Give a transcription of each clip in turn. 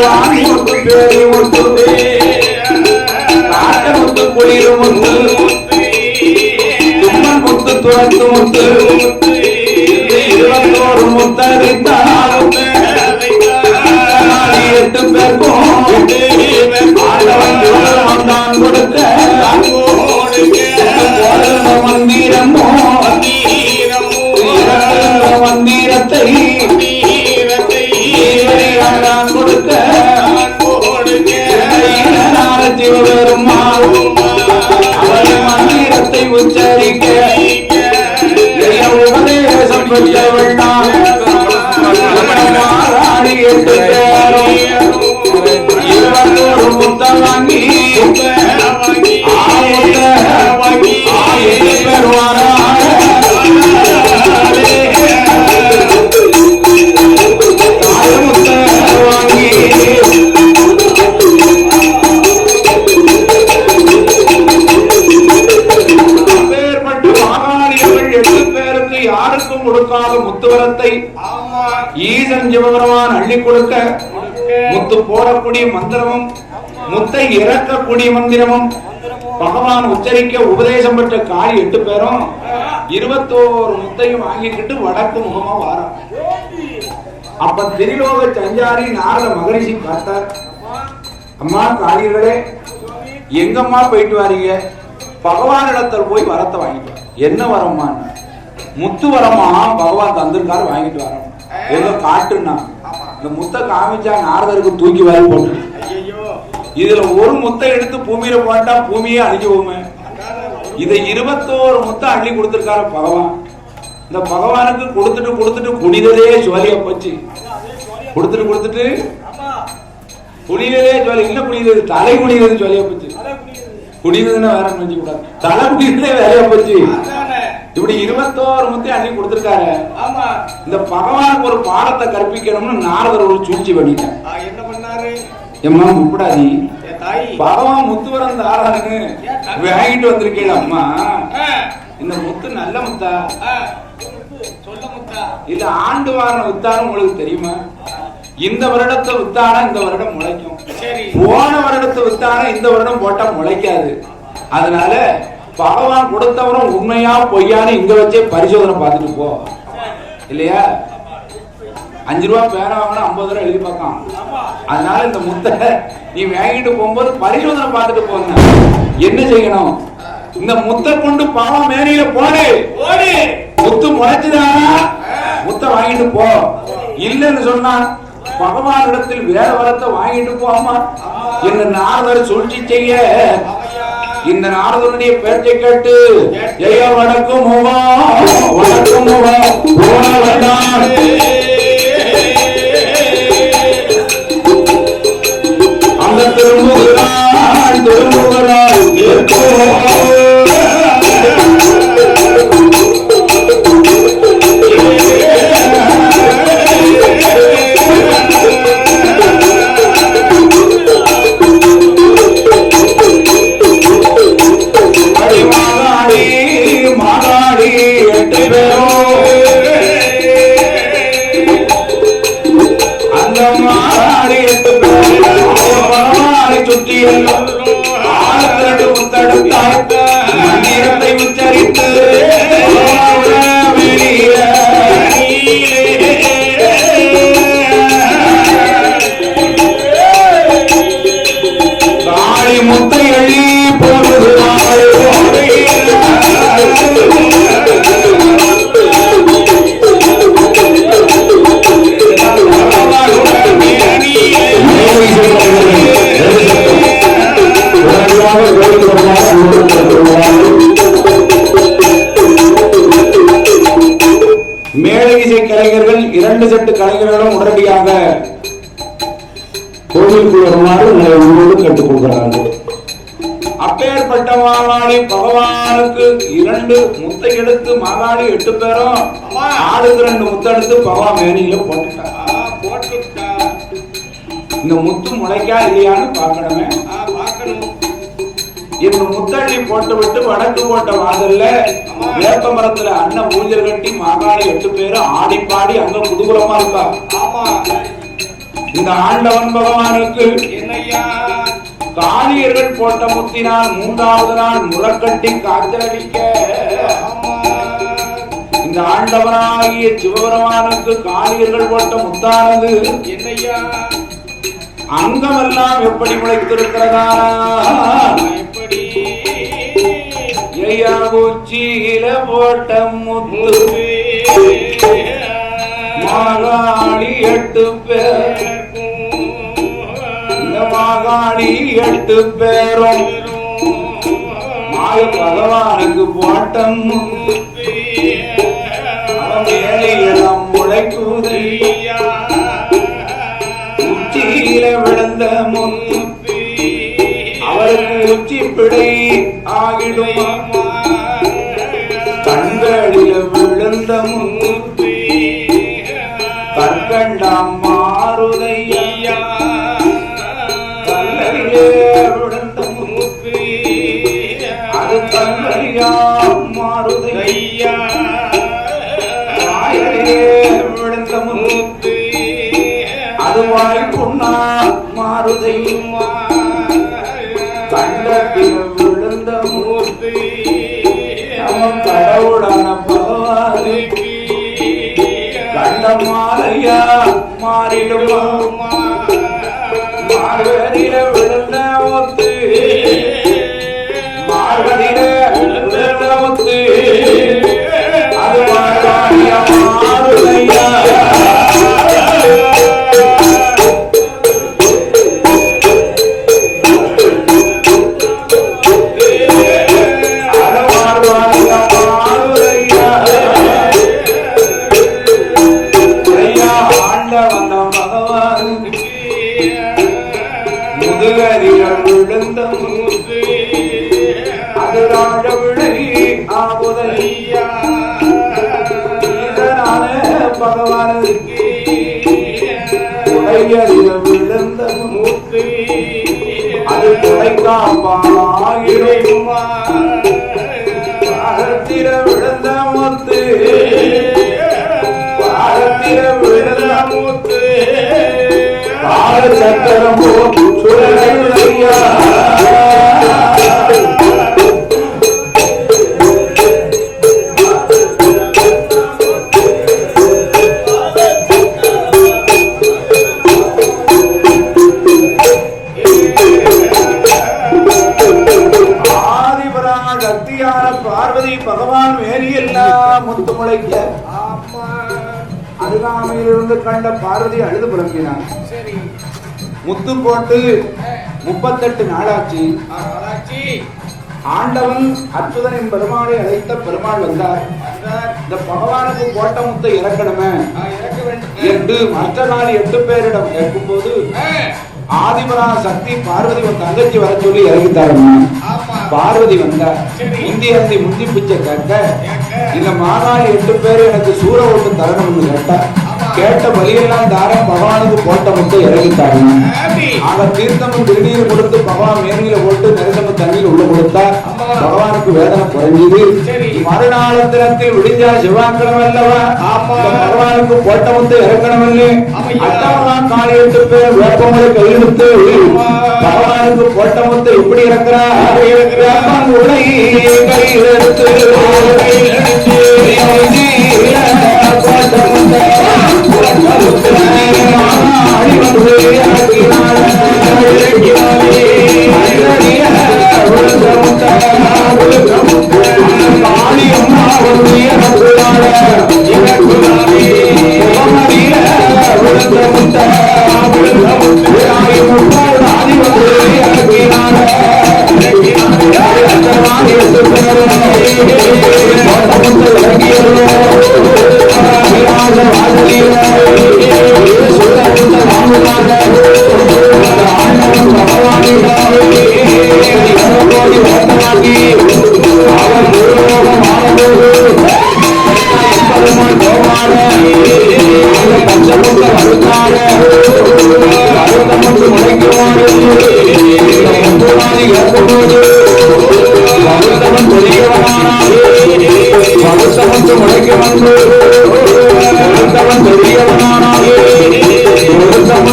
முத்து பேரி முத்து காட்ட முத்து குளிர் முத்து தும்மன் முத்து துரத்து முத்து 21 முத்தரித்தால் 8 பேருக்கும் ஆண்டவன் வந்தான் கொடுக்க மந்திரமோ மந்திரத்தை கொடுக்க சிவபெருமான் மந்திரத்தை உச்சரிக்க உபதேசம் பெற்றவள் நான் 8 பேரும் 21 முத்தம் வாங்கி யாருக்கும் கொடுக்காத முத்துவரத்தை ஈசன் சிவபெருமான் அள்ளி கொடுக்க முத்து போடக்கூடிய மந்திரமும் முத்தை இறக்கக்கூடிய மந்திரமும் பகவான் உச்சரிக்க உபதேசம் பெற்ற காளி 8 பேரும் 21 முத்தையும் வாங்கிக்கிட்டு வடக்கு முகமா வாரம். அப்ப திரிலோக சஞ்சாரி நாரத மகரிஷி பார்த்தார், அம்மா காளிகளே எங்கம்மா போயிட்டு வாரீங்க? பகவானிடத்தில் போய் வரத்தை வாங்கிட்டு. என்ன வரம்மா? முத்து வரமா பகவான் தந்திருக்காரு, வாங்கிட்டு வரோம். எங்க காட்டுன்னா இந்த முத்தை காமிச்சா நாரதருக்கு தூக்கி வாரி போட்டு, இதுல ஒரு முத்தை எடுத்து பூமியில போட்டா பூமியே அழிஞ்சுவோமே. இதை 21 முத்தை அள்ளி கொடுத்திருக்காரு பகவான். இந்த பகவானுக்கு கொடுத்துட்டு கொடுத்துட்டு குடிதலே ஜுவலியா போச்சு. கொடுத்துட்டு குடிதலே ஜுவலி இல்ல, குடிதது தலை குடிதது ஜுவலியா போச்சு. குடிததுன்னா வேற நினைச்சு கூடாது, தலை குடிதலே வேலையா போச்சு. இப்படி 21 முத்தை அள்ளி கொடுத்திருக்காரு. இந்த பகவானுக்கு ஒரு பாடத்தை கற்பிக்கணும்னு நாரதர் ஒரு சூழ்ச்சி பண்ணிட்டார். என்ன பண்ணாரு? எம்மா முப்படாதி, பகவான் முத்துவரம் தாரான்னு வாங்கிட்டு வந்திருக்கீங்க அம்மா. இந்த முத்து நல்ல முத்தா இல்ல ஆண்டு வாரண வித்தான உங்களுக்கு தெரியுமா? இந்த வருடத்தை வித்தானா இந்த வருடம் முளைக்கும், போன வருடத்தை வித்தானா இந்த வருடம் போட்டா முளைக்காது. அதனால பகவான் கொடுத்தவரும் உண்மையா பொய்யான்னு இங்க வச்சே பரிசோதனை பார்த்துட்டு போ. இல்லையா? 5 ரூபா பேர வாங்கினா 50 ரூபா எழுதி பார்க்கலாம். அதனால இந்த முத்தை நீ வாங்கிட்டு போகும்போது பரிசோதனை பார்த்துட்டு போங்க. என்ன செய்யணும்? இந்த முத்தை கொண்டு பாவம் மேனியில போடு. முத்து முளைச்சுதானா முத்தை வாங்கிட்டு போ. இல்லன்னு சொன்னா பகவானிடத்தில் வேற வரத்தை வாங்கிட்டு போமா என்ன நாரதர் சூழ்ச்சி செய்ய. இந்த நாரதனுடைய பேச்சை கேட்டு ஜெய வணக்கம் வணக்கம் அந்த திருமுகரால் மாகாடி 8 பேரும் அந்த மாகாடி 8 பேரும் சுற்றி ஆழ்த்தடு முத்தடுத்த மந்திரத்தை உச்சரித்து காளி முத்தை அழி போடுது. மேலகிசை கலைஞர்கள் 2 செட்டு கலைஞர்களும் உடனடியாக கோவிலுக்குள் வருமாறு உங்களோடு கேட்டுக்கொள்கிறார்கள். அப்பேற்பட்ட மாகாளி பகவானுக்கு 2 முத்தை எடுத்து மாகாளி 8 பேரும் ஆளுக்கு 2 முத்தை எடுத்து பகவான் மேனியில போட்டுட்டார். இந்த முத்து முளைக்கா இல்லையான்னு பார்க்கணுமே. இந்த முத்தள்ளி போட்டு விட்டு வடக்கு போட்ட வாசல்ல வேப்ப மரத்துல அண்ணன் ஊஞ்சல் கட்டி மாகாளி 8 பேரும் ஆடி பாடி அங்க குதூகலமா இருக்கா. இந்த ஆண்டவன் பகவானுக்கு என்னையா காளியர்கள் போட்ட முத்தினால் 3வது நாள் முறக்கட்டி காத்தடிக்க இந்த ஆண்டவனாகிய சிவபெருமானுக்கு காளியர்கள் போட்ட முத்தானது என்னையா அங்கமெல்லாம் எப்படி முளைத்திருக்கிறதா எப்படி ஐயா உச்சியில போட்ட முத்து மாகாளி 8 பேர் இந்த மாகாளி 8 பேரும் மாய பகவானுக்கு போட்ட முத்து மேலிடம் முளைக்குதையா உச்சியில விழுந்த முத்து அவருக்கு உச்சி பிழை ஆகிடுமா கண்களில விழுந்த முத்து கற்கண்டாம் மாறுதையா கல்லறிலே விழுந்த முத்து அது கல்லறியா மாறுதையா விழுந்த முத்து அது வாய் பொண்ணா மாறுதையுமா கண்டத்தில் விழுந்த மூர்த்தி நம்ம கடவுளான பகவானுக்கு கண்ட மாலையா மாறிடுமா மார்கதியில விழுந்த முத்து மார்கதியில விழுந்த முத்து அது மாறியா மாறுதையா விழுந்த முத்து அது ராஜ விழை ஆகுதையா பகவானுக்கு உடையறிய விழுந்த முத்து அது கொடைக்காப்பாகிடுமா பாரத்தில விழுந்த முத்து பாரத்தில விழுந்த முத்து கால சக்கரம் சுழலையா பார்வதி பகவான் வேரியெல்லாம் முத்து முளைக்க அருகாமையிலிருந்து கண்ட பார்வதி அழுது புலம்பினான். முத்து போட்டு 38 நாளாச்சு. ஆண்டவன் அச்சுதனின் பெருமாளை அழைத்த பெருமாள் வந்தார். இந்த பகவானுக்கு போட்ட முத்தை இறக்கணுமே என்று மற்ற நாள் 8 பேரிடம் கேட்கும் போது ஆதிபரா சக்தி பார்வதி ஒரு தங்கச்சி வர சொல்லி இறங்கித்தாருமா. பார்வதி வந்தார். முந்தி முந்தி பிச்சை கேட்க இந்த மாநாள் 8 பேர் எனக்கு சூற ஓட்டு தரணும்னு கேட்டார். கேட்ட வழியெல்லாம் தாரம் பகவானுக்கு போட்ட முட்டை இறங்கித்தாருமா. ஆக தீர்த்தமும் திருநீர் கொடுத்து பகவான் மேனியில போட்டு நெருசம தண்ணியில் உள்ள கொடுத்தார். பகவானுக்கு வேதனை குறைஞ்சது. மறுநாளத்தினத்தில் விடிஞ்சா சிவாக்கிழமை அல்லவா, பகவானுக்கு போட்ட முட்டை இறக்கணும்னு அட்டவதான் காலை 8 பேர் வேப்பமுறை கையெழுத்து பகவானுக்கு போட்ட முட்டை எப்படி இறக்கிறார். உடை கையெழுத்து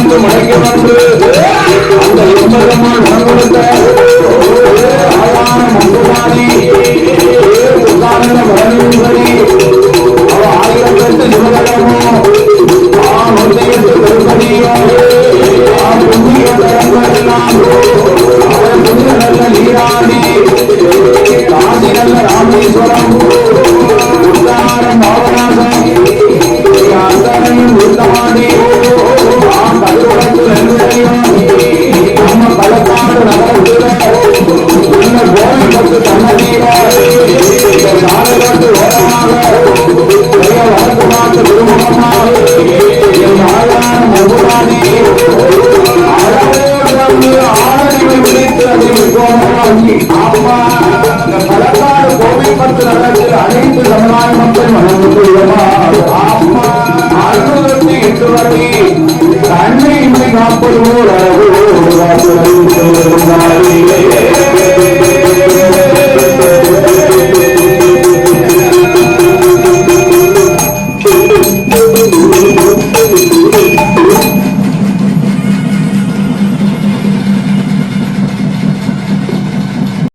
வந்து முளைக்க வந்து அந்த எம்பெருமான் மனம் கொடுத்த ஆளான மங்குவாணி உதாரண மரணி அவ 1008 சிவகரமோ ஒன்றையத்து பெருமதியோ புண்ணிய தரங்களெல்லாம் அவன் புண்ணிய நல்ல நீராடி காசி நல்ல ராமேஸ்வரம் உத்தாரம் பாவநாசம் அத்தனையும் உத்தமாடி கல்லுடத்து நன்மையும் நம்ம களக்காடு நகரத்தில் நல்ல கோவிலுக்கு தன்னதீரோ சாலைக்கு ஓரமாக வடக்கு மாட்டு திருமுகமாக என் ஆளான மகுராணி ஆரணிவை விழித்து அதில் போனி ஆமா இந்த களக்காடு கோவில்பத்து நகரத்தில் அனைத்து சமுதாய மக்கள் மனமுள்ளமா ஆமா 608 வரை தன்னை இமை காப்பது